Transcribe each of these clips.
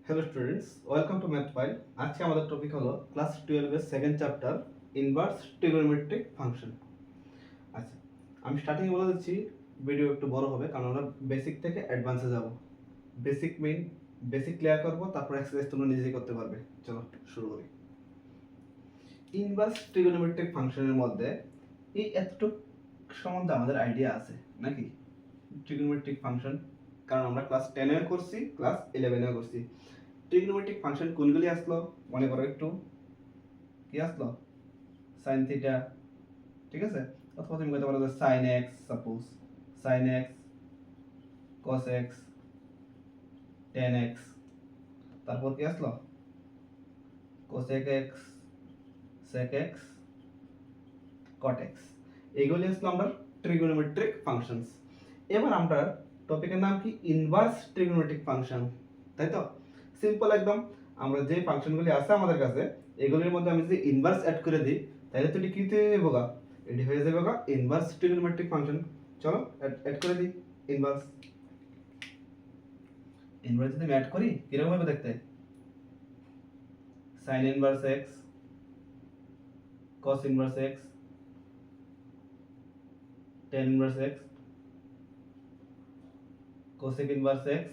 Hello students, welcome to math file. আজকে আমাদের topic হলো ক্লাস 12 এর second chapter inverse trigonometric function. আচ্ছা, আমি স্টার্টিং বলে দিচ্ছি, ভিডিও একটু বড় হবে কারণ আমরা বেসিক থেকে অ্যাডভান্সে যাব। বেসিক ক্লিয়ার করব, তারপর এক্সারসাইজ তোমরা নিজেই করতে পারবে। চলো শুরু করি। ইনভার্স ট্রিগোনোমেট্রিক ফাংশনের মধ্যে এই এতটুকু সম্বন্ধে আমাদের আইডিয়া আছে নাকি? ট্রিগোনোমেট্রিক ফাংশন, কারণ আমরা ক্লাস 10 এও করছি, ক্লাস 11 এও করছি। ট্রিগোনোমেট্রিক ফাংশন কোনগুলি আসলো মনে করো একটু। কি আসলো? sin থিটা, ঠিক আছে? অথবা তুমি বলতে পারো যে sin x, suppose sin x cos x tan x, তারপর কি আসলো? cosec x sec x cot x। এইগুলি আসলো আমরা ট্রিগোনোমেট্রিক ফাংশনস। এবার আমরা টপিকের নাম কি? ইনভার্স ট্রিগোনোমেট্রিক ফাংশন, তাই তো? সিম্পল একদম। আমরা যে ফাংশনগুলি আছে আমাদের কাছে, এগুলির মধ্যে আমি যদি ইনভার্স অ্যাড করে দিই, তাহলে তো এটি কি হয়ে যাবে গা? এটি হয়ে যাবে গা ইনভার্স ট্রিগোনোমেট্রিক ফাংশন। চলো অ্যাড করে দিই ইনভার্স। ইনভার্স যদি অ্যাড করি কিরকম হবে দেখতে? sin inverse x cos inverse x tan inverse x cosec inverse x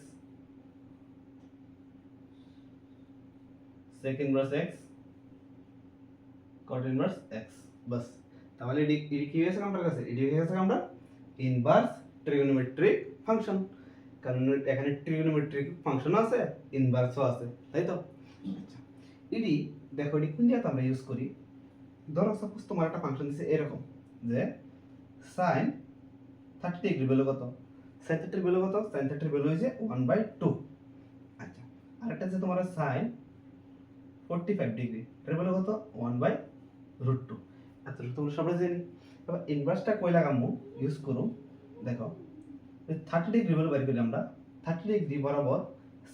sec inverse x cot inverse x। বাস, তাহলে এটি কি হয়েছে আমাদের কাছে? এটি হয়ে গেছে আমরা ইনভার্স ট্রিগোনোমেট্রিক ফাংশন। কারণ এখানে ট্রিগোনোমেট্রিক ফাংশন আছে, ইনভার্সও আছে, তাই তো? আচ্ছা, এটি দেখো, এটি কোন জায়গাতে আমরা ইউজ করি? ধরো সাপোজ তোমার একটা ফাংশন দিছে এরকম যে sin 30 ডিগ্রি ভ্যালু কত? sin 30 এর ভ্যালু কত? sin 30 এর ভ্যালু হইছে 1/2। আচ্ছা, আরেকটা যে তোমার sin 45 ডিগ্রি, এর ভ্যালু কত? 1/√2। আচ্ছা, তোমরা সবাই জানি। এবার ইনভার্সটা কই লাগামু ইউজ করুম? দেখো, 30 ডিগ্রি ভ্যালু বের করি আমরা। 30 ডিগ্রি বরাবর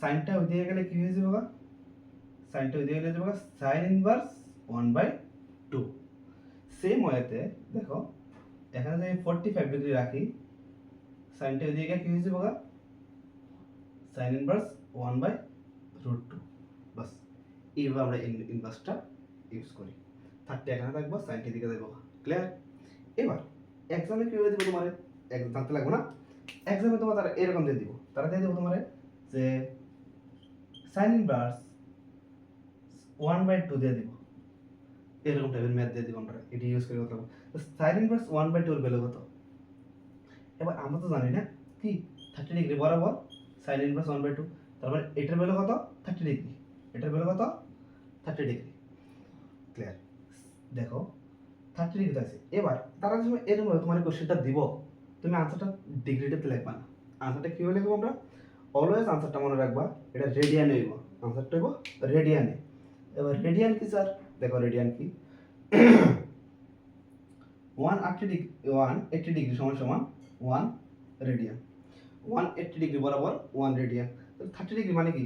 সাইনটা ওই দিকে গেলে কি হয়ে যাবে গা? সাইনটা ওই দিকে গেলে যাবে sin ইনভার্স 1/2। সেম ওয়েতে দেখো, এখানে যদি 45 ডিগ্রি রাখি, সাইনটা ওই দিকে কি হয়ে যাবে গা? sin inverse 1/√2। বাস, এইভাবে আমরা ইনভার্সটা ইউজ করি। 30 এখানে থাকবো, সাইনটা দিকে যাবো। ক্লিয়ার? এবার এক্সামে কিভাবে দিব তোমারে? জানতে লাগবে না? এক্সামে তোমার তারা এরকম দিয়ে দিব, তারা দিয়ে দেবো তোমারে যে sin ইনভার্স 1/2 দিয়ে দিব, এরকম টাইপের ম্যাথ দিয়ে দিব আমরা। এটি ইউজ করে কথা বলবো। তো sin ইনভার্স 1/2 এর ভ্যালু কত? এবার আমরা তো জানি না কি 30 ডিগ্রি বরাবর sin ইনভার্স 1/2, তার মানে এটার ভ্যালু কত? 30 ডিগ্রি। এটার ভ্যালু কত? 30 ডিগ্রি। ক্লিয়ার? দেখো 30 ডিগ্রি আছে। এবার তারা যখন এরকম তোমার কোশ্চেনটা দিব, তুমি আনসারটা ডিগ্রিতে লিখবা না। আনসারটা কিভাবে লিখবো আমরা? অলওয়েজ আনসারটা মনে রাখবা, এটা রেডিয়ানে হইব। আনসারটা হইব রেডিয়ানে। এবার রেডিয়ান কি স্যার? দেখো রেডিয়ান কি? 180 ডিগ্রি সমান সমান 1 রেডিয়ান। 180 ডিগ্রি বরাবর 1 রেডিয়ান। 30 ডিগ্রি মানে কি?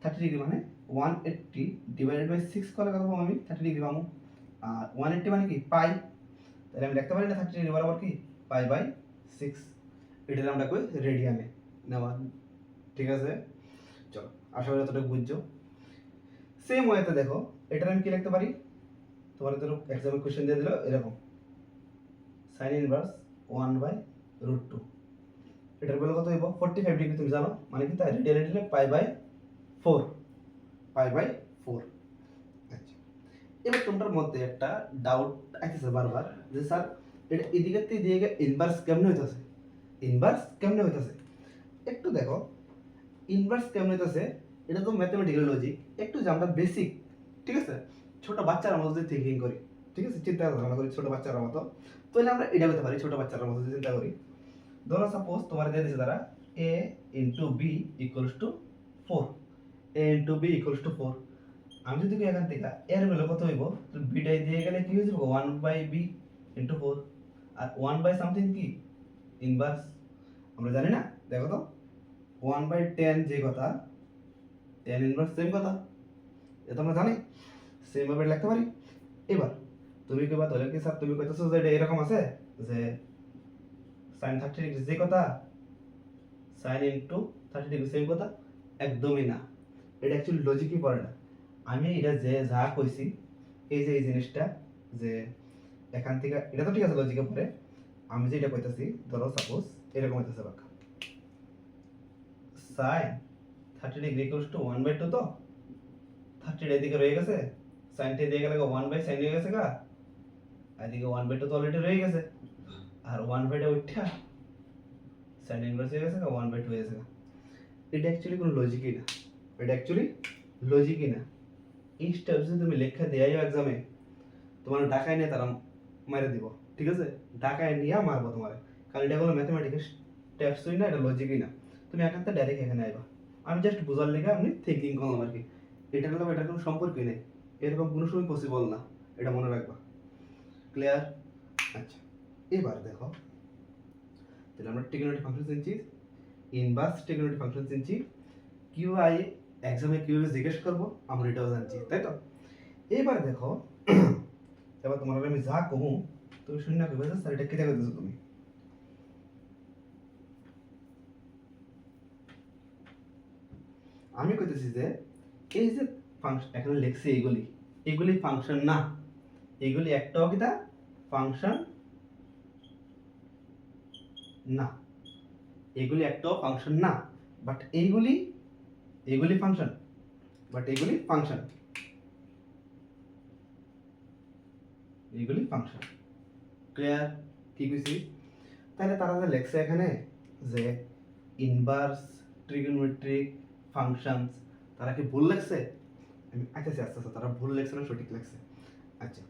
30 ডিগ্রি মানে 180 ডিভাইডেড বাই 6 করলে কত পাবো আমি? 30 ডিগ্রি পাবো। আর 180 মানে কি? পাই। তাহলে আমি লিখতে পারি না 30 ডিগ্রি বরাবর কি? Pi by 6। এটা আমরা কই রেডিয়ানে নেওয়া। ঠিক আছে? চলো, আশা করি এতটুকু বুঝছো। সেম ওয়েতে দেখো, এটা আমি কি লিখতে পারি? তোমার ধরো এক্সামে কোশ্চেন দিয়ে দিল এরকম sin ইনভার্স 1/√2। এটার ভ্যালু কত হইব? 45 ডিগ্রি তুমি জানো, মানে কি? তাই রেডিয়ানে দিলে পাই বাই 4। Pi by 4। আচ্ছা, এবার তোমার মধ্যে একটা ডাউট আসছে বারবার যে স্যার এটা এদিকে এদিকে ইনভার্স কেমনে হইতাছে? ইনভার্স কেমনে হইতাছে? একটু দেখো, ইনভার্স কেমনে হইতাছে, এটা তো ম্যাথমেটিক্যাল লজিক। একটু যে আমরা বেসিক, ঠিক আছে, ছোট বাচ্চার মতো যদি থিঙ্কিং করি, ঠিক আছে, চিন্তা ভাবনা করি ছোট বাচ্চার মতো, তাহলে আমরা এটা করতে পারি। ছোট বাচ্চার মতো যদি চিন্তা করি, ধরো সাপোজ তোমার দিয়ে দিয়েছে তারা a into b equals to 4। a into b equals to 4। আমি যদি এখান থেকে এর ভ্যালু কত হইব, তো বিটাই দিয়ে গেলে কি হয়ে যাবে? 1/b into 4। আর 1 বাই সামথিং কি? ইনভার্স। আমরা জানি না? দেখো তো, 1/10 যে কথা, 10 ইনভার্স সেম কথা। এটা আমরা জানি, সেম ভাবে লিখতে পারি। এবার তুমি কইবা তাহলে কি স্যার তুমি কইতাছো যে এটা এরকম আছে যে sin 30 ডিগ্রি যে কথা sin ইনটু 30 ডিগ্রি সেম কথা? একদমই না। এটা অ্যাকচুয়ালি লজিকই পড়ে না। আমি এটা যে যা কইছি এই যে এই জিনিসটা যে এখান থেকে এটা তো ঠিক আছে লজিকে পড়ে, আমি যে এটা কইতাছি ধরো সাপোজ এরকম হইতেছে বাক্য sin 30 ডিগ্রি ইকুয়ালস টু 1/2 তো 30 এদিকে রয়ে গেছে sin টা দিয়ে গেলে 1/sin হয়ে গেছে গা, এদিকে 1/2 তো অলরেডি রয়ে গেছে আর 1/2 উঠা sin ইনভার্স হয়ে গেছে গা 1/2 হয়ে গেছে গা। এটা অ্যাকচুয়ালি কোনো লজিকই না, এটা অ্যাকচুয়ালি লজিকই না। এই স্টেপ যদি তুমি লেখা দেয়াইও এক্সামে তোমার ঢাকায় নিয়ে তারা মারে দিব, ঠিক আছে, ঢাকায় নিয়ে মারবো তোমার, কারণ এটা হলো ম্যাথমেটিক্স স্টেপসই না, এটা লজিকই না। তুমি একান্ত ডাইরেক্ট এখানে আইবা, আমি জাস্ট বোঝার লেগে আমি থিঙ্কিং করলাম আর কি, এটার হলো এটার কোনো সম্পর্কই নেই, এরকম কোনো সময় পসিবল না, এটা মনে রাখবা। ক্লিয়ার? আচ্ছা এবার দেখো তাহলে আমরা ট্রিগোনোমেট্রিক ফাংশন চিনছি, ইনভার্স ট্রিগোনোমেট্রিক ফাংশন চিনছি, কিউআই এক্সামে কিভাবে জিজ্ঞেস করবো আমরা এটাও জানছি, তাই তো? এবার দেখো এবার তোমার আমি যা কমু তুমি শূন্য কইবে যে স্যার এটা কেটে কইতেছো তুমি, আমি কইতেছি যে এই যে ফাংশন এখানে লেখছি এইগুলি এগুলি ফাংশন না, এগুলি একটাও কিটা ফাংশন না, এগুলি একটাও ফাংশন না, বাট এইগুলি এগুলি ফাংশন, বাট এগুলি ফাংশন, এগুলি ফাংশন। ক্লিয়ার? কি কইছি? তাহলে তারা যে লেখছে এখানে যে ইনভার্স ট্রিগোনোমেট্রিক ফাংশনস, তারা কি ভুল লেখছে? আমি আচ্ছা আচ্ছা আচ্ছা তারা ভুল লেখছে না সঠিক লেখছে? আচ্ছা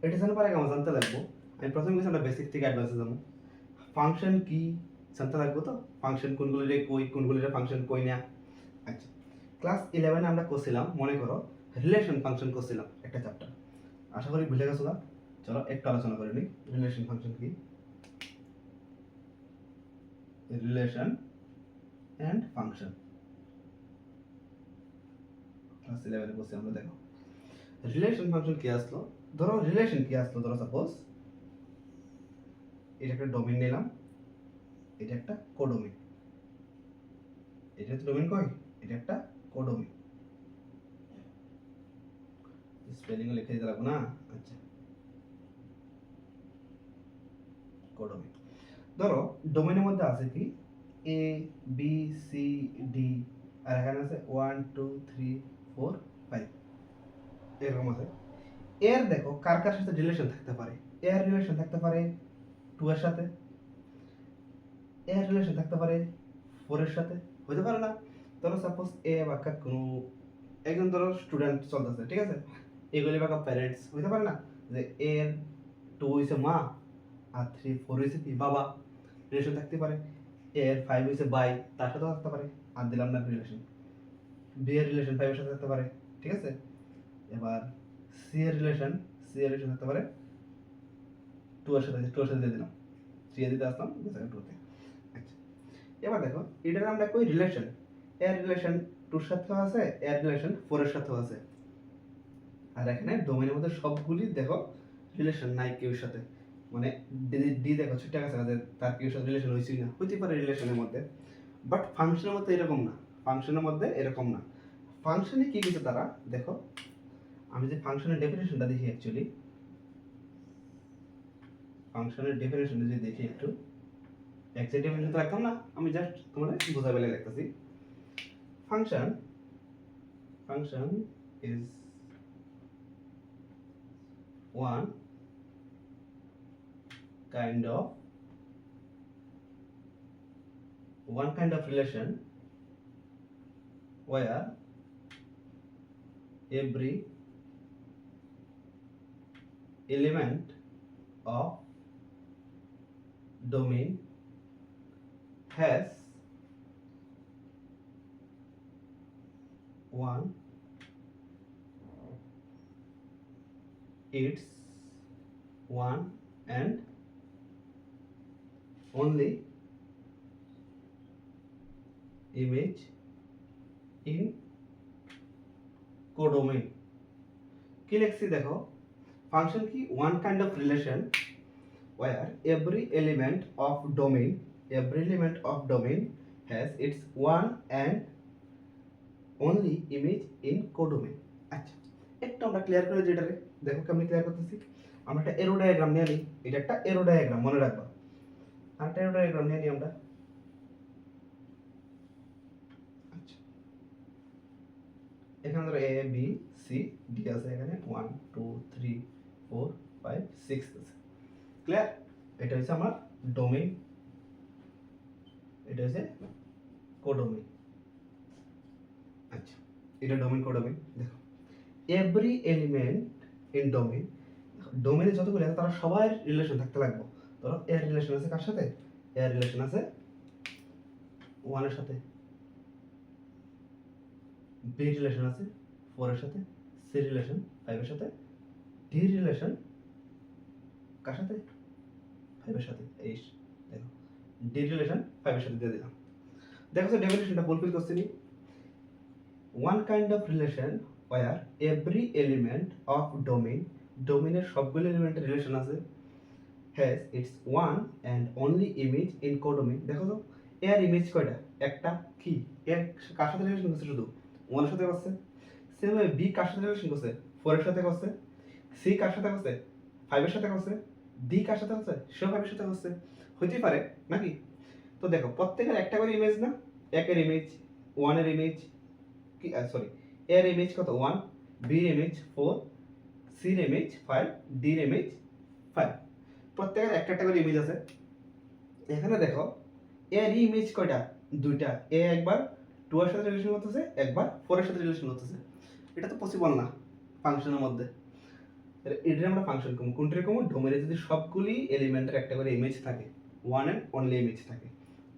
এটা জানার পরে আমার জানতে লাগবো, আমি প্রথমে কিছু আমরা বেসিক থেকে অ্যাডভান্সে যাবো। ফাংশন কি জানতে লাগবো তো, ফাংশন কোনগুলিরে কই কোনগুলিরে ফাংশন কই না। আচ্ছা ক্লাস 11 আমরা করছিলাম মনে করো রিলেশন ফাংশন করছিলাম একটা চ্যাপ্টার, আশা করি ভুলে গেছো না। চলো একটু আলোচনা করে নিই রিলেশন ফাংশন কি। রিলেশন এন্ড ফাংশন ক্লাস 11 করছি আমরা। দেখো রিলেশন ফাংশন কি আসলো, ধরো রিলেশন কি আসলো, ধরো সাপোজ এটা একটা ডোমেইন নিলাম, এটা একটা কোডোমেইন, এটা তো ডোমেইন কই, এটা একটা কোডোমেইন, স্পেলিং লিখে দিতে লাগবে না। আচ্ছা কোডোমেইন, ধরো ডোমেইনের মধ্যে আছে কি এ বি সি ডি আর এখানে আছে 1 2 3 4 5 এরকম আছে। এর দেখো কার কার সাথে রিলেশন থাকতে পারে, এর রিলেশন থাকতে পারে 2 এর সাথে, এর রিলেশন থাকতে পারে 4 এর সাথে, হতে পারে না? ধরো সাপোজ এ বাক্কা কোনো একজন ধরো স্টুডেন্ট চলতেছে, ঠিক আছে, এগুলি বাক্কা প্যারেন্টস, হতে পারে না যে এর 2 হইছে মা আর 3 4 হইছে কি বাবা, রিলেশন থাকতে পারে। এর 5 হইছে ভাই, তার সাথে থাকতে পারে, আর দিলাম না রিলেশন। বি এর রিলেশন 5 এর সাথে থাকতে পারে, ঠিক আছে। এবার সি এর রিলেশন থাকতে পারে 2 এর সাথে, 2 এর সাথে দিয়ে দিলাম, 3 এ দিতে আসলাম 2 তে। আচ্ছা এবার দেখো এটার আমরা কই রিলেশন, এর রিলেশন 2 এর সাথেও আছে, এর রিলেশন 4 এর সাথেও আছে, আর এখানে ডোমেইনের মধ্যে সবগুলি দেখো রিলেশন নাই কেউ সাথে, মানে ডি দেখো ছোট কাছে আছে তার কেউ সাথে রিলেশন হইছেই না, হইতে পারে রিলেশনের মধ্যে, বাট ফাংশনের মধ্যে এরকম না, ফাংশনের মধ্যে এরকম না। ফাংশনে কি কিছু তারা দেখো, আমি যে ফাংশনের ডেফিনেশনটা দেখি অ্যাকচুয়ালি, ফাংশনের ডেফিনেশন যদি দেখি একটু, এক্সাক্ট ডেফিনেশন তো রাখতাম না, আমি জাস্ট তোমাদের বোঝা বেলে লিখতেছি। Function is one kind of relation where every element of domain has one its one and only image in codomain। কি লিখছি দেখো, ফাংশন কি one kind of relation where every element of domain has its one and only image in codomain. আচ্ছা, একটু আমরা clear করে দিই এটারে। দেখো কেমন ক্লিয়ার করতেছি। আমরা একটা এরো ডায়াগ্রাম নিয়ে নিই। এটা একটা এরো ডায়াগ্রাম, মনে রাখবা। আরেকটা এরো ডায়াগ্রাম নিয়ে নিই আমরা। আচ্ছা, এখানে ধরো এ বি সি ডি আছে, এখানে 1 2 3 4 5 6 আছে। ক্লিয়ার? এটা হচ্ছে আমার ডোমেইন, এটা হচ্ছে কোডোমেইন। আচ্ছা, এটা ডোমেইন কোডোমেইন। দেখো এভরি এলিমেন্ট ইন ডোমেইন, ডোমেইনে যতগুলো আছে তারা সবার রিলেশন থাকতে লাগবে। ধরো এর রিলেশন আছে কার সাথে? এর রিলেশন আছে 1 এর সাথে, বি রিলেশন আছে 4 এর সাথে, সি রিলেশন 5 এর সাথে, ডি রিলেশন কার সাথে? 5 এর সাথে। এই দেখো ডি রিলেশন 5 এর সাথে দিয়ে দিলাম। দেখো যে ডেফিনিশনটা ফুলফিল করছি নি। one kind of relation where every element of domain, ডোমেইনের সবগুলো এলিমেন্টের রিলেশন আছে, has its one and only image in codomain। দেখো তো এর ইমেজ কয়টা? একটা। কি এর কার সাথে রিলেশন করছে? শুধু 1 এর সাথে করছে। সেম ভাবে বি কার সাথে রিলেশন করছে? 4 এর সাথে করছে। সি কার সাথে করছে? 5 এর সাথে করছে। ডি কার সাথে করছে? সেও 5 এর সাথে করছে। হইতেই পারে নাকি? তো দেখো প্রত্যেকের একটা করে ইমেজ না, একের ইমেজ, 1 এর ইমেজ কি, সরি, এর ইমেজ কত? 1, বি এর ইমেজ 4, সি এর ইমেজ 5, ডি এর ইমেজ 5। প্রত্যেকের একটা একটা করে ইমেজ আছে। এখানে দেখো এর ইমেজ কয়টা? দুইটা। এ একবার 2 এর সাথে রিলেশন করতেছে, একবার 4 এর সাথে রিলেশন করতেছে। এটা তো পসিবল না ফাংশনের মধ্যে। এটা আমরা ফাংশন কম কোনটার কম? ডোমেইনে যদি সবগুলি এলিমেন্টের একটা করে ইমেজ থাকে, ওয়ান এন্ড অনলি ইমেজ থাকে।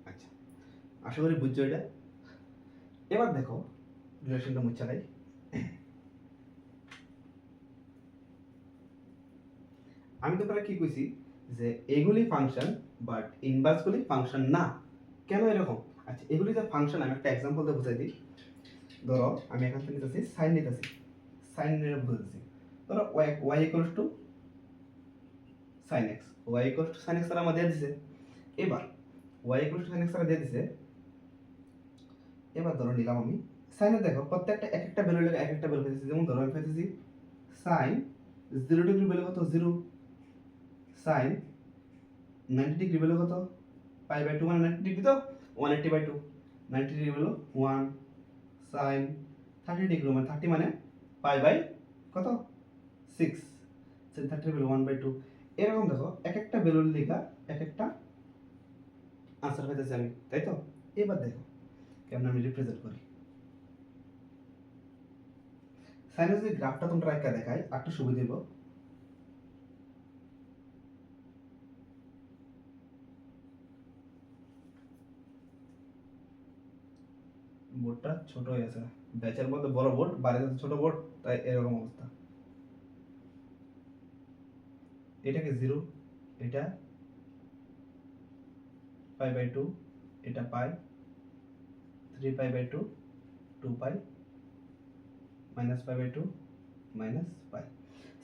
আচ্ছা, আশা করি বুঝছো এটা। এবার দেখো রিলেশনটা মুছে চালাই। আমি তোমরা কি কইছি যে এগুলি ফাংশন বাট ইনভার্সগুলি ফাংশন না। কেন এরকম? আচ্ছা, এগুলি যে ফাংশন, আমি একটা এক্সাম্পল দিয়ে বুঝাই দিই। ধরো আমি এখান থেকে নিতেছি সাইন নিতেছি, সাইন নিয়ে বুঝাচ্ছি। ধরো y equals to sin x, y equals to sin x তারা আমাদের দিয়ে দিছে। এবার y equals to sin x তারা দিয়ে দিছে। এবার ধরো নিলাম আমি সাইনে, দেখো প্রত্যেকটা এক একটা ভ্যালু লাগে, এক একটা ভ্যালু পেয়েছি। যেমন ধরো আমি পেয়েছি sin 0 ডিগ্রি ভ্যালু কত? 0। sin 90 ডিগ্রি ভ্যালু কত? π/2, মানে 90 ডিগ্রি তো 180/2, 90 ডিগ্রি ভ্যালু 1। sin 30 ডিগ্রি মানে 30 মানে কত? 6। sin 30 value 1/2। এরকম দেখো এক একটা ভ্যালুর লেখা এক একটা আনসার পাইতেছি আমি, তাই তো? এবার দেখো কেমন আমি রিপ্রেজেন্ট করি। সাইনের যদি গ্রাফটা তোমরা রাখা দেখাই একটু সুবিধা দিব। বোর্ডটা ছোট হয়ে গেছে, ব্যাচের মধ্যে বড় বোর্ড, বাইরে ছোট বোর্ড, তাই এরকম অবস্থা। এটাকে 0, এটা π/2, এটা পাই 3π/2, 2π, -π/2, -π।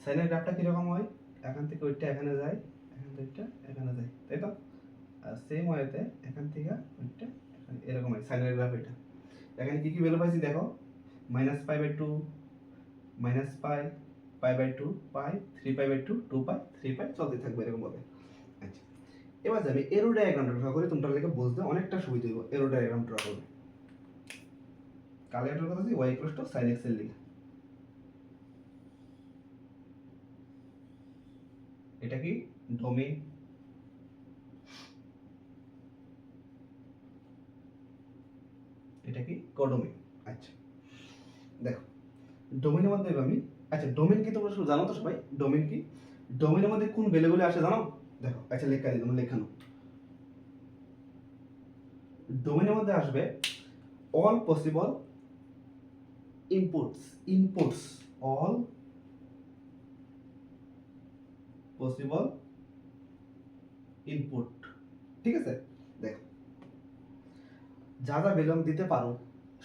সাইনের গ্রাফটা কিরকম হয়? এখান থেকে ওইটা এখানে যায়, এখান থেকে ওইটা এখানে যায়, তাই তো? আর সেম ওয়েতে এখান থেকে ওইটা এখানে, এরকম হয় সাইনের গ্রাফ। এটা এখানে কি কি ভ্যালু পাইছি দেখো, -π/2, -π, π/2, π, 3π/2, 2π, 3π, চলতে থাকবে এরকম ভাবে। আচ্ছা, এবার আমি এরো ডায়াগ্রামটা ড্র করি, তোমরা লেগে বুঝতে অনেকটা সুবিধা হবে। এরো ডায়াগ্রাম ড্র করবে কালে ড্র করতেছি y = sin x এর লিখে। এটা কি? ডোমেইন। এটা কি? কোডোমেইন। আচ্ছা দেখো ডোমেইনের মধ্যে আমি, আচ্ছা ডোমেইন কি তোমরা জানো তো সবাই? ডোমেইন কি? ডোমেইনের মধ্যে কোন ভ্যালুগুলো আসে জানো? দেখো আচ্ছা লেখা দিই, তোমরা লেখানো। ডোমেইনের মধ্যে আসবে all possible inputs, all possible input। ঠিক আছে? দেখো যা যা ভ্যালু আমি দিতে পারো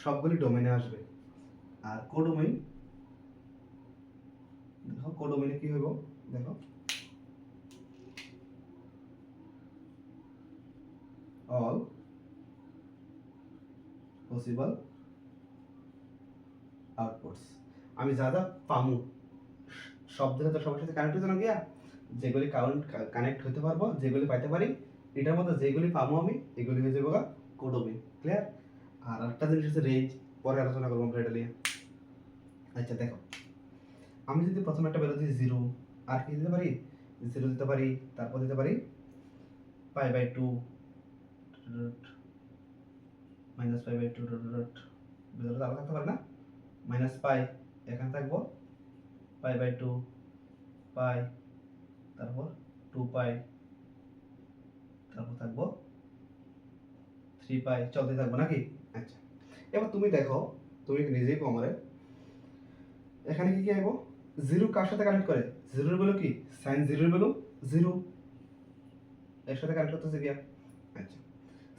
সবগুলি ডোমেইনে আসবে। আর কোডোমেইন, দেখো কোডোমেইনে কি হইব? দেখো all possible আউটপুটস। আমি যা যা পামু সব দিকে তো সবার সাথে কানেক্ট হতে না গিয়া যেগুলি কানেক্ট হতে পারবো, যেগুলি পাইতে পারি, এটার মধ্যে যেগুলি পাবো আমি এগুলি হয়ে যাবো কোডোমিন। ক্লিয়ার? আর একটা জিনিস হচ্ছে রেঞ্জ, পরে আলোচনা করবো আমরা এটা নিয়ে। আচ্ছা দেখো, আমি যদি প্রথমে একটা ভ্যালু দিই 0, আর কি দিতে পারি? 0 দিতে পারি, তারপর দিতে পারি π/2 -π/2 ভেতরে তো আরো থাকতে পারে না, -π এখানে থাকবো π/2 π, তারপর 2π, তারপর থাকবো 3π, চলতে থাকবো নাকি? আচ্ছা এবার তুমি দেখো, তুমি নিজেই কো আমারে এখানে কি কি আইবো? 0 কার সাথে কানেক্ট করে? 0 এর ভ্যালু কি? sin 0 এর ভ্যালু 0, এর সাথে কানেক্ট করতেছে কি? আচ্ছা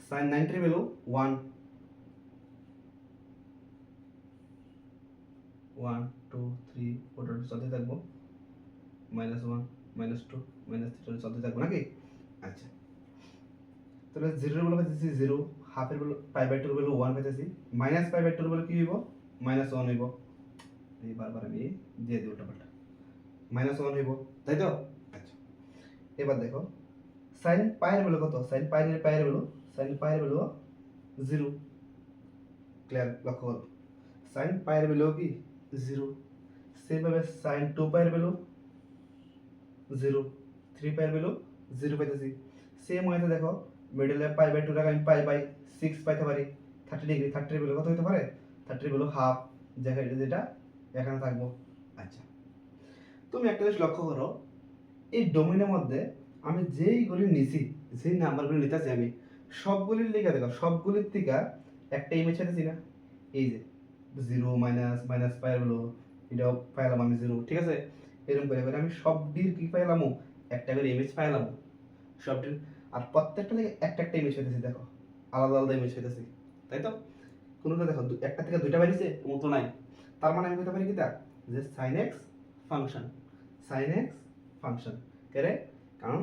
sin 90 এর ভ্যালু 1, 1 2 3 4 চলতে থাকবো, -1 -2 -3 চলতে থাকবো নাকি? আচ্ছা তাহলে 0 এর ভ্যালু পাইতেছি 0, হাফ এর ভ্যালু π/2 এর ভ্যালু 1 পাইতেছি, -π/2 এর ভ্যালু কি হইব? -1 হইব। এই বারবার আমি দিয়ে দিই উল্টাপাল্টা, -1 হইব, তাই তো? আচ্ছা এবার দেখো sin π এর ভ্যালু কত? sin π এর ভ্যালু 0। ক্লিয়ার? লক্ষ্য করো sin π এর ভ্যালু কি 0। সেভাবে sin 2π এর ভ্যালু 0, 3π এর ভ্যালু 0 পাইতেছি। সেম ওয়েতে দেখো মিডলে π/2 টাকা আমি π/6 পাইতে পারি। 30 ডিগ্রি, 30 এর ভ্যালু কত হতে পারে? 30 এর ভ্যালু হাফ, যেটা এখানে থাকবো। আচ্ছা তুমি একটা জিনিস লক্ষ্য করো, এই ডোমেনের মধ্যে আমি যেইগুলি নিছি, যেই নাম্বারগুলি নিতেছি আমি সবগুলির লিখে দেখো, সবগুলির থেকে একটা ইমেজ পাইতেছি না? এই যে 0 -π এর ভ্যালু এটাও পাইলাম আমি 0, ঠিক আছে? এরকম করে করে আমি সবটির কি পাইলাম? একটা করে ইমেজ পাইলাম সবটির, আর প্রত্যেকটা থেকে একটা একটা ইমেজ পাইতেছি। দেখো আলাদা আলাদা ইমেজ পাইতেছি, তাই তো? কোনোটা দেখো একটা থেকে দুইটা বাড়িছে এমন তো নাই। তার মানে আমি বলতে পারি কি তা, যে sin x ফাংশন কেরে, কারণ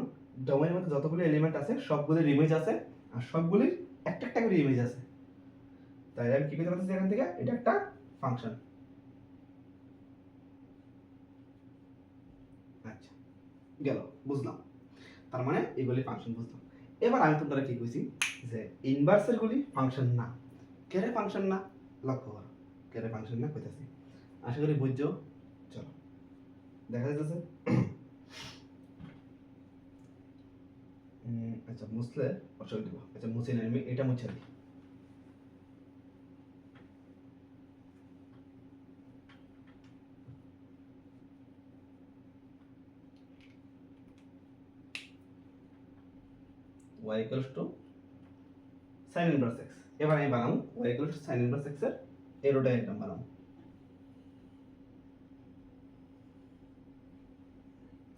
ডোমেনের মধ্যে যতগুলো এলিমেন্ট আছে সবগুলির ইমেজ আছে, আর সবগুলির একটা একটা করে ইমেজ আছে। তাই আমি কি করতে পারতেছি এখান থেকে, এটা একটা ফাংশন। আচ্ছা গেল, বুঝলাম। তার মানে এগুলি ফাংশন বুঝলাম। এবার আমি তোমরা কি কইছি যে ইনভার্সের গুলি ফাংশন না। কেরে ফাংশন না? লক্ষ্য করো, কেরে ফাংশন না কইতাছি। আশা করি বুঝছো। চলো দেখা যাচ্ছে। আচ্ছা মুছলে অসুবিধা দিব। আচ্ছা মুছি না, আমি এটা মুছে দিই। y equals to sin inverse x। এবার আমি বানাবো y equals to sin inverse x এর এরো ডায়াগ্রাম বানাবো।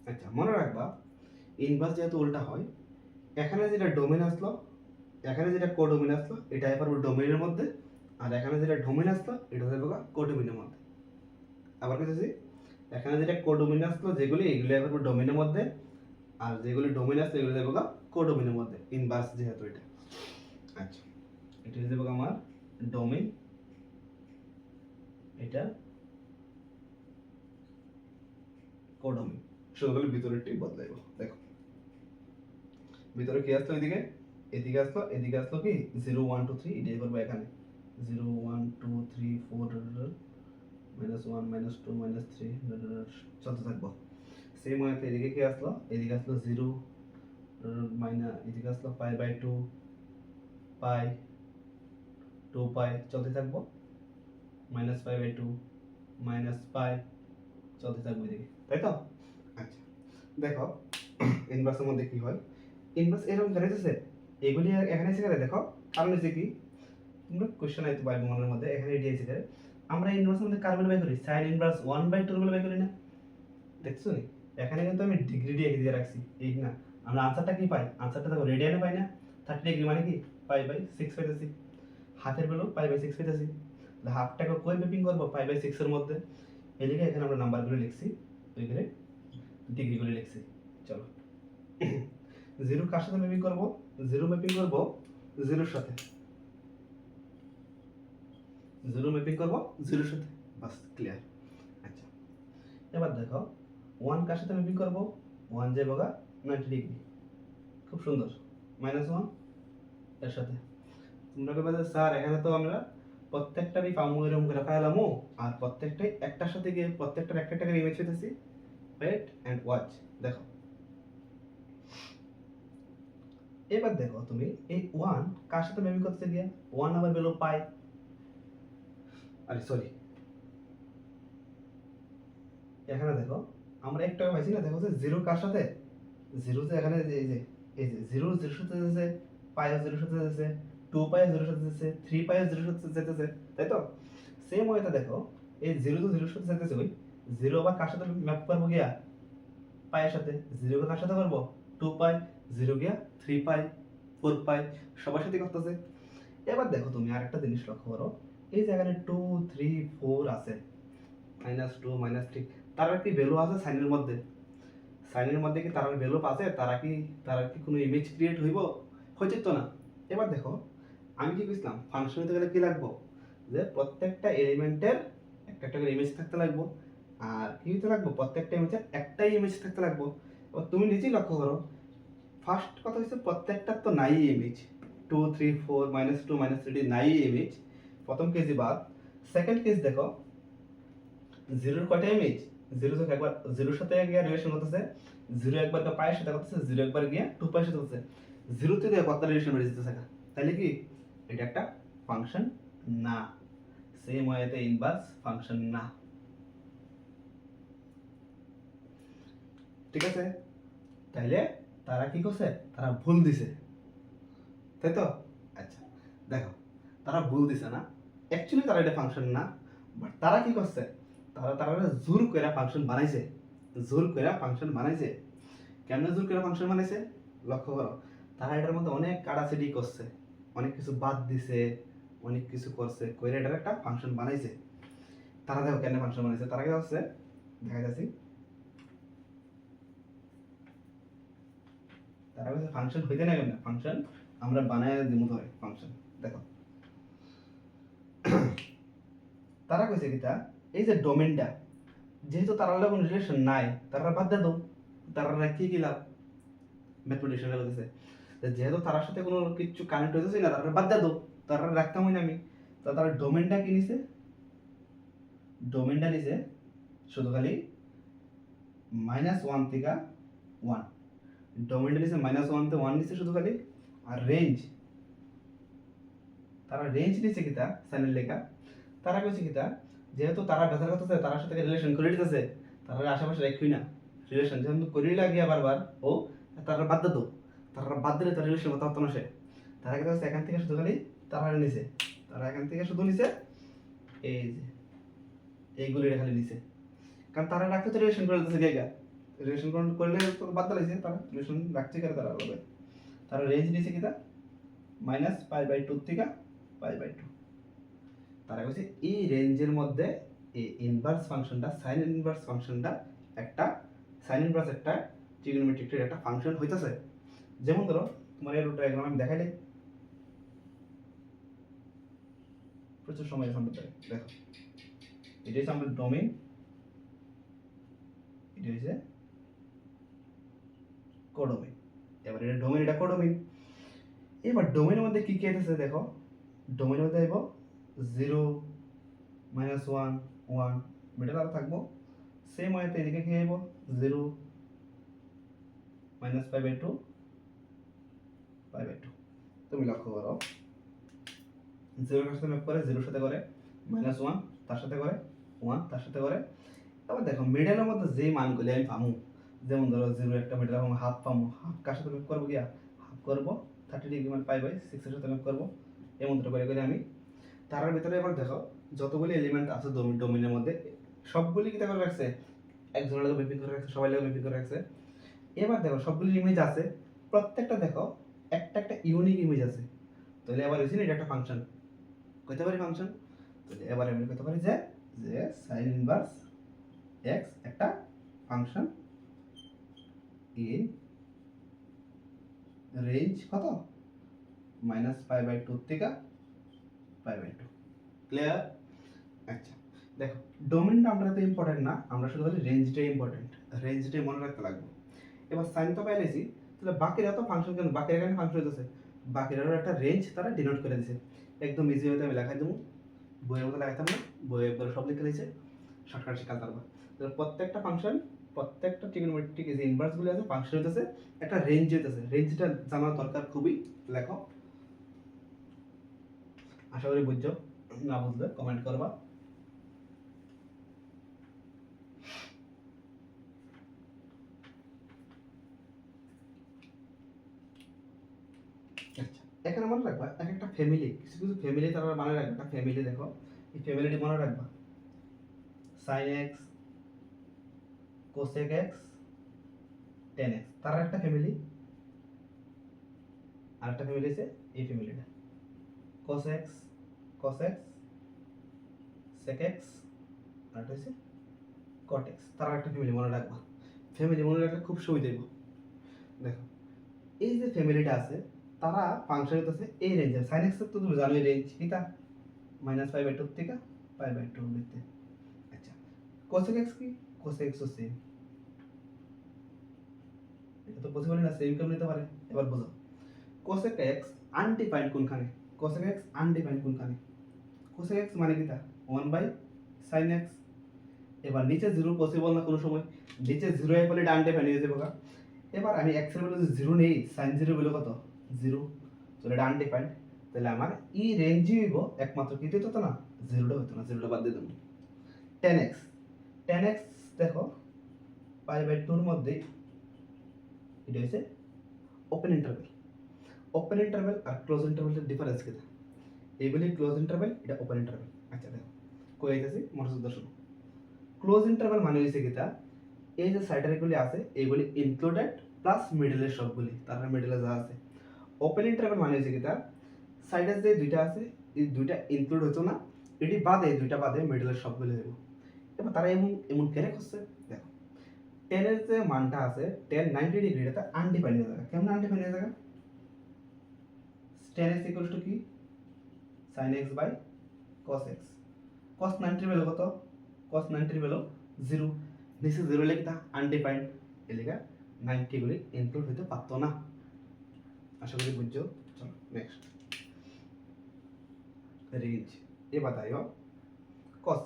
আচ্ছা মনে রাখবা, ইনভার্স যেহেতু উল্টা হয়, এখানে যেটা ডোমেন আসলো, এখানে যেটা কোডোমেন আসলো এটা এবার ডোমেনের মধ্যে, আর এখানে যেটা ডোমেন আসলো এটা হবে কোডোমেনের মধ্যে। আবার কইতেছি, এখানে যেটা কোডোমেন আসলো যেগুলি এগুলো এবার ডোমেনের মধ্যে, আর যেগুলি ডোমেন আসলো এগুলো দেবো কোডোমেনের মধ্যে, ইনভার্স যেহেতু এটা। আচ্ছা এটা হয়ে যাবে আমার ডোমেন, এটা কোডোমেন। শুধু ভিতরেরটি বদলাইব। দেখো ভিতরে কি আসলো, এদিকে এদিকে আসলো, এদিকে আসলো কি 0 1 2 3, এটাই করবো এখানে 0 1 2 3 4 -1 -2 -3 চলতে থাকবো। সেম ওয়েতে এদিকে কি আসলো, এদিকে আসলো 0 এদিকে আসলো π/2 π 2π চলতে থাকবো, -π/2 -π চলতে থাকবো এদিকে, তাই তো? আচ্ছা দেখো ইনভার্সের মধ্যে কি হয়, ইনভার্স এরকম দাঁড়াইতেছে, এগুলি এখানে এসে গেলে দেখো কারণ হচ্ছে কি, তোমরা কোশ্চেন আইতে পারবে মনের মধ্যে, এখানে এটি এসে গেলে আমরা ইনভার্সের মধ্যে কার ভ্যালু বাই করি? sin ইনভার্স 1/2 এর ভ্যালু বাই করি না? দেখছো নি এখানে কিন্তু আমি ডিগ্রি দিয়ে দিয়ে রাখছি, এই না আমরা আনসারটা কি পাই? আনসারটা দেখো রেডিয়ানে পাই না? 30 ডিগ্রি মানে কি π/6 পাইতেছি, হাফের ভ্যালু π/6 পাইতেছি, তাহলে হাফটাকে কই ম্যাপিং করব? π/6 এর মধ্যে। এদিকে এখানে আমরা নাম্বারগুলো লিখছি, ওইখানে ডিগ্রিগুলো লিখছি। চলো 0 কার সাথে ম্যাপিং করব? 0 ম্যাপিং করব 0 এর সাথে, 0 ম্যাপিং করব 0 এর সাথে। বাস ক্লিয়ার। আচ্ছা, এবার দেখো 1 কার সাথে ম্যাপিং করব, 1 যাবে 90 ডিগ্রি, খুব সুন্দর, -1 এর সাথে। তোমরা কইবা যে স্যার এখানে তো আমরা প্রত্যেকটারই পামু এরকম করে ফাইলামু, আর প্রত্যেকটাই একটার সাথে গিয়ে প্রত্যেকটার একটা একটা করে ইমেজ পেতেছি। ওয়েট এন্ড ওয়াচ, দেখো এবার দেখো তুমি এই 1 কার সাথে ম্যাপিং করতে গিয়ে 1 আবার বেলো পাই, আরে সরি, এখানে দেখো আমরা একটা পাইছি না, দেখো যে 0 কার সাথে, 0 যে এখানে এই যে 0 0 সাথে যাচ্ছে, পাই 0 সাথে যাচ্ছে, 2 পাই 0 সাথে যাচ্ছে, 3 পাই 0 সাথে যেতেছে, তাই তো? সেম ওয়েতে দেখো এই 0 তো 0 সাথে যাইতেছে, ওই 0 আবার কার সাথে ম্যাপ করবো গিয়া, পায়ের সাথে। 0 কে কার সাথে করবো, 2 পাই, 0 গিয়া 3 পাই, 4 পাই, সবার সাথে করতেছে। এবার দেখো তুমি আরেকটা জিনিস লক্ষ্য করো, এই যে এখানে 2 3 4 আছে, -2 -3, তার কি ভ্যালু আছে সাইনের মধ্যে? সাইনের মধ্যে কি তার ভ্যালু আছে? তারা কি কোনো ইমেজ ক্রিয়েট হইব? হইতে তো না। এবার দেখো আমি কি কইছিলাম, ফাংশন হতে গেলে কি লাগবো, যে প্রত্যেকটা এলিমেন্টের একটা একটা করে ইমেজ থাকতে লাগবো, আর কি হতে লাগবো, প্রত্যেকটা ইমেজের একটাই ইমেজ থাকতে লাগবো। এবার তুমি নিজেই লক্ষ্য করো, ফার্স্ট কথা হচ্ছে প্রত্যেকটার তো নাই ইমেজ, 2 3 4 -2 -3 নাই ইমেজ, প্রথম কেজি বাদ। সেকেন্ড কেস দেখো, জিরোর কয়টা ইমেজ, জিরো থেকে একবার জিরোর সাথে গিয়ে রিলেশন করতেছে, জিরো একবার পায়ের সাথে করতেছে, জিরো একবার গিয়ে 2 পায়ের সাথে করতেছে, জিরোতে দিয়ে কত রিলেশন বেড়ে যেতেছে না, তাহলে কি এটা একটা ফাংশন না, সেম ওয়েতে ইনভার্স ফাংশন না। ঠিক আছে, তাইলে তারা কি করছে, তারা ভুল দিছে, তাই তো? আচ্ছা দেখো, তারা ভুল দিছে না, অ্যাকচুয়ালি তারা এটা ফাংশন না, বাট তারা কি করছে, তারা তারা জোর করে ফাংশন বানাইছে, জোর করে ফাংশন বানাইছে। কেমনে জোর করে ফাংশন বানাইছে লক্ষ্য করো, তারা এটার মধ্যে অনেক কাটাছেড়ি করছে, অনেক কিছু বাদ দিছে, অনেক কিছু করছে, কইরা এটার একটা ফাংশন বানাইছে। তারা দেখো কেন ফাংশন বানাইছে, তারা কি হচ্ছে দেখা যাচ্ছে, তারা হচ্ছে ফাংশন হইতে না কেন, ফাংশন আমরা বানায় দিব ধরে ফাংশন। দেখো তারা কইছে কিটা, এই যে ডোমেনটা, যেহেতু তারা কোনো রিলেশন নাই, তারা বাদ দাও, তারা কি কি লাভ, ম্যাথমেটিশিয়ান বলতেছে যেহেতু তার সাথে কোনো কিছু কানেক্ট হইতেছে না, তারা বাদ দাও, তারা রাখতাম না আমি। তা তারা ডোমেনটা কি নিছে, ডোমেনটা নিছে শুধু খালি -1 থেকে 1, ডোমেনটা নিছে -1 থেকে 1 নিছে শুধু খালি, আর রেঞ্জ, তারা রেঞ্জ নিছে কিটা সাইনের লেখা, তারা কইছে কিটা, যেহেতু তারা ব্যবহার করতেছে তার সাথে রিলেশন করে দিতেছে, তারা আশেপাশে রাখি না, রিলেশন যেহেতু করি লাগিয়া বারবার, ও তারা বাদ দাও, তারা বাদ দিলে তার রিলেশন কথা হতো না সে, তারা কিন্তু এখান থেকে শুধু খালি তারা নিছে, তারা এখান থেকে শুধু নিছে এই যে এইগুলি খালি নিছে, কারণ তারা রাখতে তো রিলেশন করে দিতেছে গেগা, রিলেশন করলে তো বাদ দিলাইছে, তারা রিলেশন রাখছে কেন, তারা লগে তারা রেঞ্জ নিছে কিটা -π/2 থেকে π/2, তারা কইছে এই রেঞ্জের মধ্যে এই ইনভার্স ফাংশনটা, সাইন ইনভার্স ফাংশনটা একটা, সাইন ইনভার্স একটা ট্রিগোনোমেট্রিকের একটা ফাংশন হইতাছে। যেমন ধরো তোমার এর ডায়াগ্রাম আমি দেখাইলে প্রচুর সময় সম্পর্কে দেখো, এটা হচ্ছে আমাদের ডোমেইন, এটা হচ্ছে কোডোমেইন, এবার এটা ডোমেইন, এটা কোডোমেইন। এবার ডোমেইনের মধ্যে কি কি আছে দেখো, ডোমেইনের মধ্যে আইব 0 -1 1 মিডল আর থাকবো, সেম ওয়েতে এদিকে কি আইব 0 -π/2 π/2। তুমি লক্ষ্য করো 0 এর সাথে ম্যাপ করে, 0 এর সাথে করে, -1 তার সাথে করে, 1 তার সাথে করে। আবার দেখো মিডলের মধ্যে যে মানগুলি আমি পামু, যেমন ধরো 0 একটা মিডল পাবো, হাফ পামু, হাফ কার সাথে ম্যাপ করবো গিয়া, হাফ করবো 30 ডিগ্রি মানে π/6 এর সাথে ম্যাপ করবো, এমন করে করে আমি। তার ভিতরে এবার দেখো যতগুলি এলিমেন্ট আছে ডোমেইনের মধ্যে, সবগুলি কি করে রাখছে, একজনের লাগে ম্যাপিং করে রাখছে, সবাই লাগে ম্যাপিং করে রাখছে। এবার দেখো সবগুলি ইমেজ আছে, প্রত্যেকটা দেখো একটা একটা ইউনিক ইমেজ আছে, তাহলে এবার হইছে এটা একটা ফাংশন, কইতে পারি ফাংশন, তাহলে এবার আমি কইতে পারি যে যে sin ইনভার্স x একটা ফাংশন ইন রেঞ্জ কত -π/2 থেকে π/2। ক্লিয়ার? আচ্ছা, দেখো ডোমেনটা আমরা তো ইম্পর্টেন্ট না, আমরা শুধু বলি রেঞ্জটাই ইম্পর্টেন্ট, রেঞ্জটাই মনে রাখতে লাগবে। এবার সাইন তো পাইলেছি, তাহলে বাকিরা তো ফাংশন কেন, বাকিরা এখানে ফাংশন হইতেছে, বাকিরারও একটা রেঞ্জ তারা ডিনোট করে দিছে। একদম ইজি হইতে আমি লেখাই দেবো, বইয়ের মতো লেখাতাম না, বইয়ে একবার সব লিখে দিয়েছে, শর্টকাট শিখাল পারবা। তাহলে প্রত্যেকটা ফাংশন, প্রত্যেকটা ট্রিগোনোমেট্রিক যে ইনভার্সগুলো আছে ফাংশন হইতেছে একটা রেঞ্জ হইতেছে, রেঞ্জটা জানার দরকার খুবই, লেখো। আশা করি বুঝছো, না বুঝলে কমেন্ট করবা। আচ্ছা, এখানে মনে রাখবা এক একটা ফ্যামিলি, কিছু কিছু ফ্যামিলি তারা মনে রাখবে, একটা ফ্যামিলি দেখো, এই ফ্যামিলিটি মনে রাখবা, sin x cosec x tan x, তারা একটা ফ্যামিলি। আর একটা ফ্যামিলি আছে এই ফ্যামিলিটা, cos x cos x sec x, আর একটা হচ্ছে cot x, তারা একটা ফ্যামিলি মনে রাখবা। ফ্যামিলি মনে রাখলে খুব সুবিধা হইব। দেখো এই যে ফ্যামিলিটা আছে তারা ফাংশন হইতেছে এই রেঞ্জে, sin x এর তো তুমি জানোই রেঞ্জ কিটা, -π/2 থেকে π/2 লিখতে। আচ্ছা cosec x কি, cosec x ও সেম, এটা তো পসিবল না, সেম কেমন নিতে পারে। এবার বুঝো cosec x আনডিফাইন্ড কোনখানে, cosec x আনডিফাইন্ড কোনখানে, cosec x মানে কিটা 1/sin x। এবার নিচে 0 পসিবল না কোনো সময়, নিচে 0 এ বলে আনডিফাইন্ড হয়ে যাবে। এবার আমি x এর ভ্যালু যদি 0 নেই, sin 0 ভ্যালু কত 0, তাহলে এটা আনডিফাইন্ড, তাহলে আমার এই রেঞ্জই হইব একমাত্র কি হতো না, 0টা হতো না, 0টা বাদ দিয়ে দেব। tan x, tan x দেখো π/2 এর মধ্যে এটা হচ্ছে ওপেন ইন্টারভ্যাল, ওপেন ইন্টারভ্যাল আর ক্লোজ ইন্টারভ্যালের ডিফারেন্স কি, এইগুলি ক্লোজ ইন্টারভ্যাল, এটা ওপেন ইন্টারভ্যাল। আচ্ছা দেখো কই আইতাছি মনোযোগ দাও শুনো, ক্লোজ ইন্টারভ্যাল মানে হইছে কিটা, এই যে সাইডারগুলি আছে এইগুলি ইনক্লুডেড প্লাস মিডলের সবগুলি, তারপরে মিডলে যা আছে। ওপেন ইন্টারভ্যাল মানে হইছে কিটা, সাইডের যে দুইটা আছে এই দুইটা ইনক্লুড হতো না, এটি বাদে দুইটা বাদে মিডলের সবগুলি হইব। এবার তারা এমন এমন কেন করছে, দেখো tan এর যে মানটা আছে tan 90 ডিগ্রি, এটা আনডিফাইন্ড হয়ে যায়। কেমন আনডিফাইন্ড হয়ে যায়, tan x ইকুয়ালস টু কি sin x by cos x, cos 90 value কত, cos 90 ভ্যালু 0, নিচে 0 লিখে তা আনডিফাইন্ড, এই লেখা 90 গুলি ইনক্লুড হতে পারতো না। আশা করি বুঝছো। চলো নেক্সট রেঞ্জ, এ বাতায়ো cos,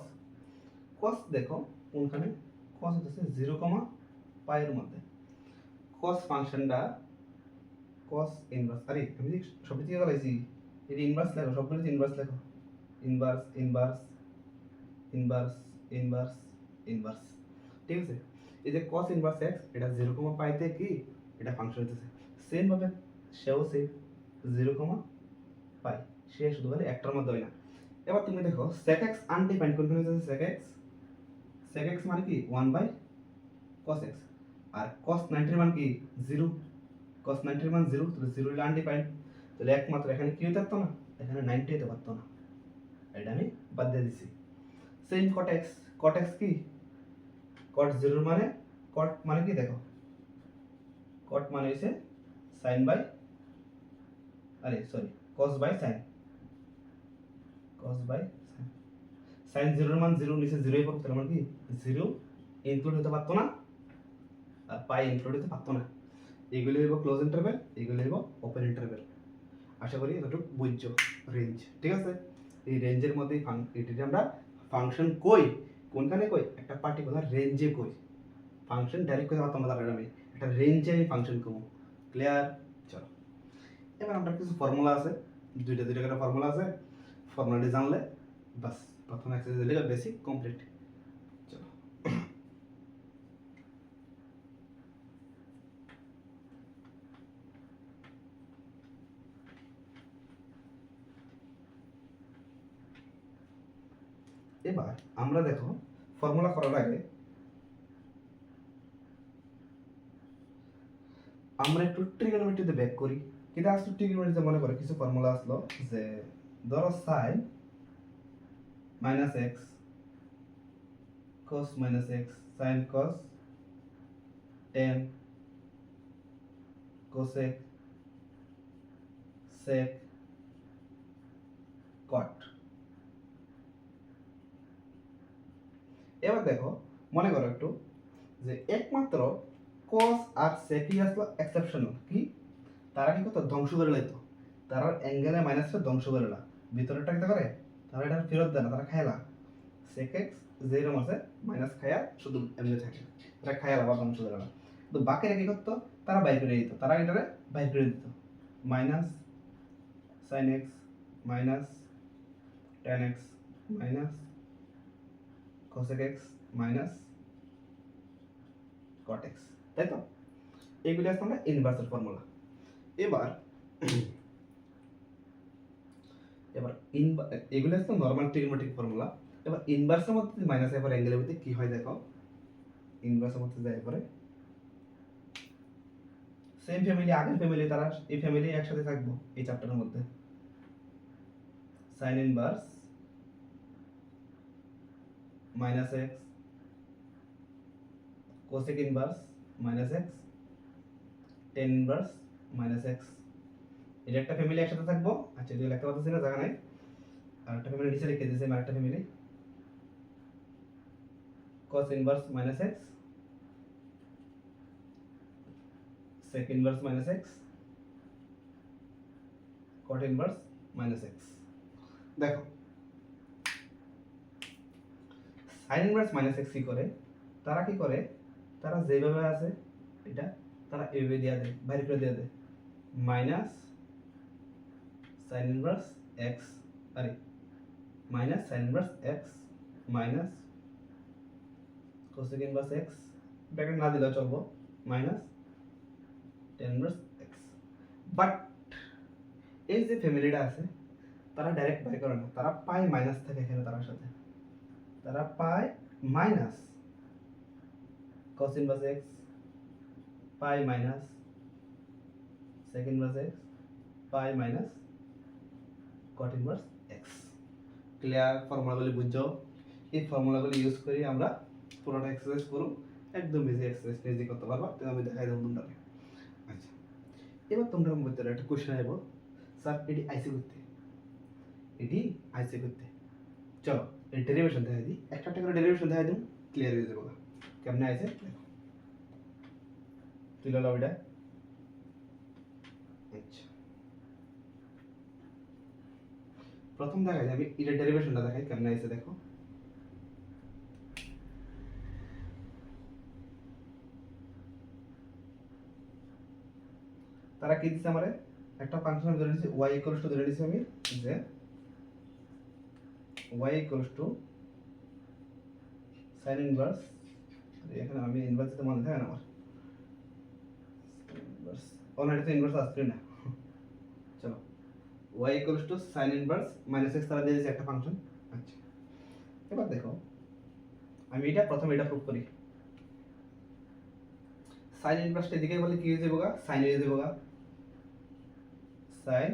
cos দেখো কোনখানে, cos হচ্ছে 0, π এর মধ্যে। cos ফাংশনটা cos ইনভার্স, আরে আমি সব দিকে গলাইছি, এটা ইনভার্স লেখো, সবগুলো ইনভার্স লেখো, inverse inverse inverse inverse inverse, ঠিক আছে। এই যে cos ইনভার্স x, এটা 0, π তে কি এটা ফাংশন হইতেছে, সেম ভাবে সেও সেম 0, π, সে শুধু বলে একটার মধ্যে হয় না। এবার তুমি দেখো sec x আনডিফাইন্ড কোন হইতেছে, sec x মানে কি 1/cos x, আর cos 90 এর মান কি 0, cos 90 এর মান 0, তাহলে 0 হলো আনডিফাইন্ড, তাহলে একমাত্র এখানে কি হতে পারতো না, এখানে 90 হতে পারতো না, এটা আমি বাদ দিয়ে দিছি। Same cot x, cot x কি cot 0 মানে, cot মানে কি দেখো, cot মানে হইছে sin বাই, আরে sorry cos by sin, cos by sin, sin 0 এর মান 0, নিচে 0 ই পড়তো, তার মানে কি 0 ইনক্লুড হতে পারতো না, আর পাই ইনক্লুড হতে পারতো না। এগুলো হইব ক্লোজ ইন্টারভ্যাল, এগুলো হইব ওপেন ইন্টারভ্যাল। আশা করি এতটুকু বুঝছো রেঞ্জ, ঠিক আছে। এই রেঞ্জের মধ্যে এটাকে আমরা ফাংশন কই, কোনখানে কই, একটা পার্টিকুলার রেঞ্জে কই, ফাংশন ডাইরেক্ট কই পারতাম না, তার আমি একটা রেঞ্জে আমি ফাংশন কমু। ক্লিয়ার? চলো এবার আমরা কিছু ফর্মুলা আছে, দুইটা দুইটা করে ফর্মুলা আছে, ফর্মুলাটি জানলে বাস প্রথম এক্সারসাইজ লেখা বেসিক কমপ্লিট। চলো এবার আমরা দেখো ফর্মুলা করার আগে আমরা একটু ট্রিগোনোমেট্রিতে ব্যাক করি। কিন্তু আসলে ট্রিগোনোমেট্রিতে মনে করে কিছু ফর্মুলা আসলো, যে ধরো sin - x cos - x sin cos tan cosec sec cot, এবার দেখো মনে করো একটু যে একমাত্র কস আর সেকই আসলো এক্সেপশনাল কি তারা কি করতো ধ্বংস করে লাইতো তারা অ্যাঙ্গেলে মাইনাসটা ধ্বংস করে না ভিতরেরটা কি করে তারা এটা ফেরত দেয় না তারা খায়লা সেক এক্স যেরকম আছে মাইনাস খায়া শুধু এমনি থাকে এটা খায়ালা বা ধ্বংস করে না তো বাকিরা কি করতো তারা বাইর করে দিত তারা এটারে বাইর করে দিত minus sine x minus ten x minus cosec x minus cot x তাই তো এইগুলি আসলে আমরা ইনভার্সের ফর্মুলা এবার এবার এগুলো হচ্ছে নরমাল ট্রিগোনোমেট্রিক ফর্মুলা এবার ইনভার্সের মধ্যে মাইনাস এর পরে অ্যাঙ্গেলের মধ্যে কি হয় দেখো ইনভার্সের মধ্যে যায় পরে সেম ফ্যামিলি আগের ফ্যামিলি তারা এই ফ্যামিলি একসাথে থাকবো এই চ্যাপ্টারের মধ্যে sin inverse minus x cosec inverse minus x ten inverse minus x এটা একটা ফ্যামিলি একসাথে থাকবো আচ্ছা যদি লিখতে পারতেছি না জায়গা নাই আর একটা ফ্যামিলি নিচে লিখে দিয়েছি আর একটা family cos inverse minus x sec inverse minus x cot inverse minus x দেখো sin ইনভার্স মাইনাস এক্স কি করে তারা যেভাবে আছে এটা তারা এইভাবে দিয়ে দেয় বাইরে করে দিয়ে দেয় মাইনাস sin ইনভার্স এক্স আরে minus sin inverse x minus cosec inverse x bracket না দিলেও চলবো minus tan inverse x but এই যে ফ্যামিলিটা আছে তারা ডাইরেক্ট বাই করে না তারা পাই মাইনাস থাকে এখানে তার সাথে তারা pi minus cos inverse x pi minus sec inverse x pi minus cot inverse x clear ফর্মুলাগুলি বুঝছো এই ফর্মুলাগুলি ইউজ করি আমরা পুরোটা এক্সারসাইজ করব একদম ইজি এক্সারসাইজ ইজি করতে পারবা তো আমি দেখাই দেব তোমরা আচ্ছা এবার তোমরা মধ্যে একটা কোশ্চেন আইবো স্যার এটি আইসি করতে চলো এই ডেরিভেশন দেখাই দিই একটা করে ডেরিভেশন দেখাই দিই ক্লিয়ার হয়ে যাবে কেমনে আইছে দেখো তুই লাও এটা আচ্ছা প্রথম দেখাই আমি এটা ডেরিভেশনটা দেখাই কেমনে আইছে দেখো তারা কি দিছে আমারে একটা ফাংশন ধরে নিয়েছি y ধরে নিয়েছি আমি যে y sin ইনভার্স এখানে আমি ইনভার্স দিতে মনে থাকে না আমার ইনভার্স অলরেডি তো ইনভার্স আসছে না চলো y sin ইনভার্স x তারা দিয়ে দিয়েছে একটা ফাংশন আচ্ছা এবার দেখো আমি এটা প্রথমে এটা প্রুফ করি sin ইনভার্সটা এদিকে বলে কি হয়ে যাবে sin হয়ে যাবে sin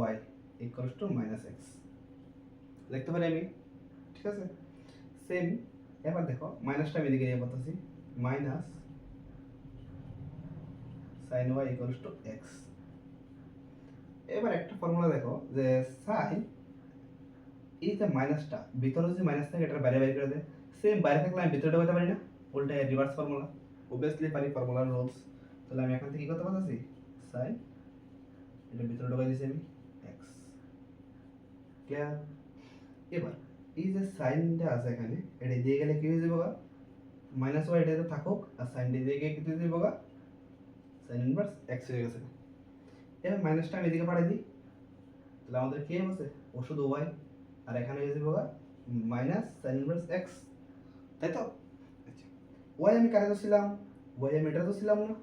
y x লিখতে পারি আমি ঠিক আছে সেম এবার দেখো মাইনাসটা আমি এদিকে নিয়ে বলতেছি মাইনাস sin y x এবার একটা ফর্মুলা দেখো যে sin এই যে মাইনাসটা ভিতরে যে মাইনাস থাকে এটা বাইরে বাইরে করে দেয় সেম বাইরে থাকলে আমি ভিতরে ঢোকাতে পারি না উল্টা রিভার্স ফর্মুলা অবভিয়াসলি পারি ফর্মুলার রুলস তাহলে আমি এখান থেকে কি করতে পারতেছি sin এটা ভিতরে ঢোকাই দিয়েছি আমি x ক্লিয়ার এবার এই যে সাইনটা আছে এখানে এটা দিয়ে গেলে কি হয়ে যাবে মাইনাস ওয়াই এটা থাকুক আর সাইন দিয়ে গিয়ে কি দিয়ে যাবে সাইন ইনভার্স x হয়ে গেছে এবার মাইনাসটা আমি এদিকে পাঠিয়ে দিই তাহলে আমাদের কি আছে ও শুধু y আর এখানে হয়ে যাবে মাইনাস সাইন ইনভার্স x তাই তো আচ্ছা y আমি কারে ছিলাম y আমি এটা তো ছিলাম না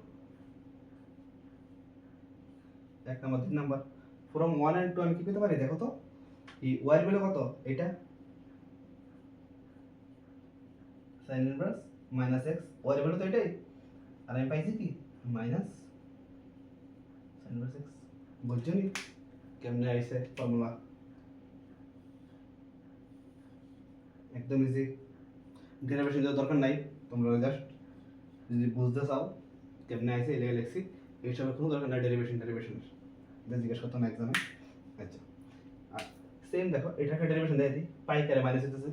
এক নাম্বার দুই নাম্বার ফ্রম 1 and 2 আমি কি পেতে পারি দেখো তো এই y এর ভ্যালু কত এটা sin ইনভার্স x y এর ভ্যালু তো এটাই আর আমি পাইছি কি মাইনাস sin ইনভার্স x বুঝছো নি কেমনে আইছে ফর্মুলা একদম ইজি ডেরিভেশন দেওয়ার দরকার নাই তোমরা জাস্ট যদি বুঝতে চাও কেমনে আইছে এটা লিখছি এইসবের কোনো দরকার নাই ডেরিভেশনের জিজ্ঞেস করতো না এক্সামে আচ্ছা আর সেম দেখো এটাকে ডেরিভেশন দেখাই দিই পাই কারে মাইনাস হইতেছে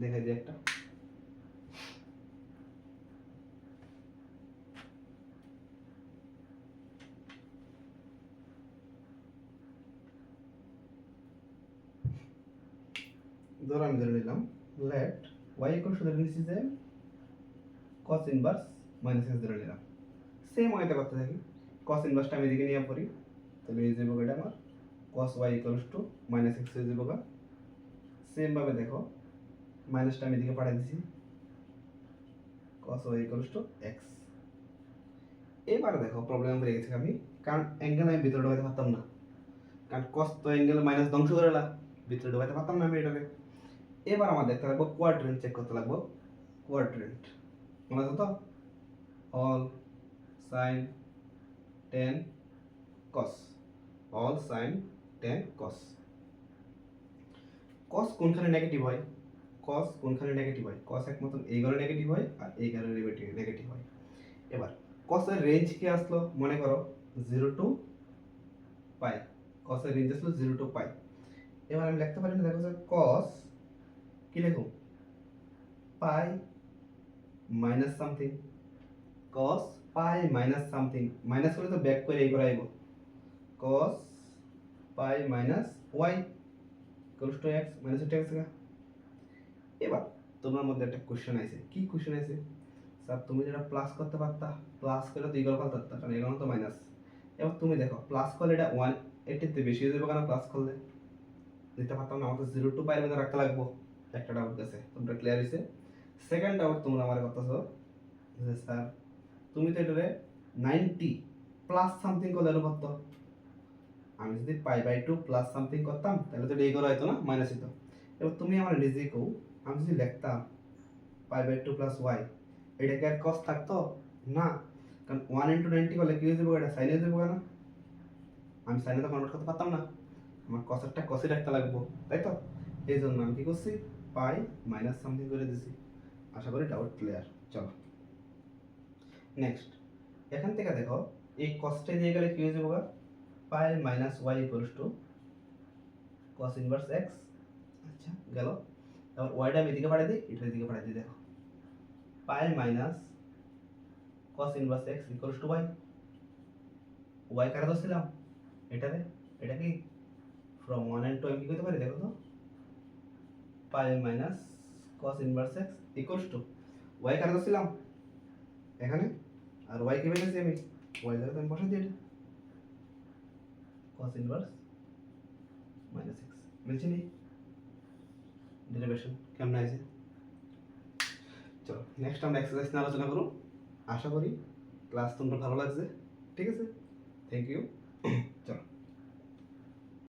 দেখাই দিই একটা ধরো আমি ধরে নিলাম লেট ওয়াই ইকুয়াল টু ধরে নিচ্ছি যে cos ইনভার্স মাইনাস এক্স ধরে নিলাম। সেম ওয়েতে করতে থাকি, cos ইনভার্সটা আমি এদিকে নিয়ে পড়ি, তাহলে এই যে এটা আমার cos y equals to minus x হয়ে যাবে। সেম ভাবে দেখো মাইনাসটা আমি এদিকে পাঠিয়ে দিছি, cos y equals to x. এবার দেখো প্রবলেম হয়ে গেছে আমি, কারণ অ্যাঙ্গেল আমি ভিতরে ঢোকাতে পারতাম না, কারণ cos তো অ্যাঙ্গেল মাইনাস ধ্বংস করে না, ভিতরে ঢোকাতে পারতাম না আমি এটাকে। এবার আমার দেখতে লাগবো কোয়াড্রেন্ট চেক করতে লাগবো। কোয়াড্রেন্ট মনে আছে তো, অল সাইন টেন কস, অল সাইন টেন কস। কস কোনখানে নেগেটিভ হয়, কস কোনখানে নেগেটিভ হয়, কস একমাত্র এই ঘরে নেগেটিভ হয় আর এই ঘরে নেগেটিভ হয়। এবার কসের রেঞ্জ কি আসলো, মনে করো 0 টু পাই, কসের রেঞ্জ আসলো 0 টু পাই। এবার আমি লিখতে পারি না, দেখো যে কস কি লিখুন, pi minus something, cos pi minus something, minus করলে তো ব্যাক করে এই করে আইব, cos pi minus y equals to x minus x. এবার তোমার মধ্যে একটা কোশ্চেন আছে, কি কোশ্চেন আছে, স্যার তুমি যেটা প্লাস করতে পারতা, প্লাস করলে তো ইকুয়াল পারতা, কারণ এখানে তো মাইনাস। এবার তুমি দেখো প্লাস করলে এটা 180 তে বেশি হয়ে যাবে, কারণ প্লাস করলে দিতে পারতাম না, আমাদের 0 টু পাই মধ্যে রাখতে লাগবো। একটা ডাউট আছে, তোমরা ক্লিয়ার হইছে। সেকেন্ড ডাউট তোমরা আমার কথাছো যে স্যার তুমি তো এটারে 90 প্লাস সামথিং করলে এর পারতো, আমি যদি পাই বাই 2 প্লাস সামথিং করতাম তাহলে তো এই করা হতো না, মাইনাস হতো। এবার তুমি আমার নিজেই কও, আমি যদি লিখতাম পাই বাই 2 প্লাস ওয়াই, এটা কি আর কস থাকতো না, কারণ 1 ইন্টু 90 করলে কি হয়ে যাবে, এটা সাইন হয়ে যাবে না, আমি সাইনে তো কনভার্ট করতে পারতাম না, আমার কসেরটা কসই রাখতে লাগবো, তাই তো। এই জন্য আমি কি করছি, পাই মাইনাস সামথিং করে দিছি। আশা করি ডাউট ক্লিয়ার। চলো নেক্সট, এখান থেকে দেখো এই কসটা দিয়ে গেলে কি হয়ে যাবে, pi minus y equals to cos inverse x. আচ্ছা গেল, তারপর ওয়াইটা আমি এদিকে পাঠিয়ে দিই, এটা এদিকে পাঠিয়ে দিই, দেখো pi minus cos inverse x equals to y, y কাটা ধরছিলাম এটারে, এটা কি ফ্রম 1 and 2 আমি কি করতে পারি, দেখো তো pi minus cos inverse x equals to y কাটা ধরছিলাম এখানে, আর ওয়াই কে পেয়েছি আমি, ওয়াই জায়গাতে আমি বসাই দিই, এটা cos ইনভার্স মাইনাস এক্স মিলছে নি, ডেরিভেশন কেমন আছে। চলো নেক্সট আমরা এক্সারসাইজ নিয়ে আলোচনা করব। আশা করি ক্লাস তোমার ভালো লাগছে, ঠিক আছে, থ্যাংক ইউ। চলো।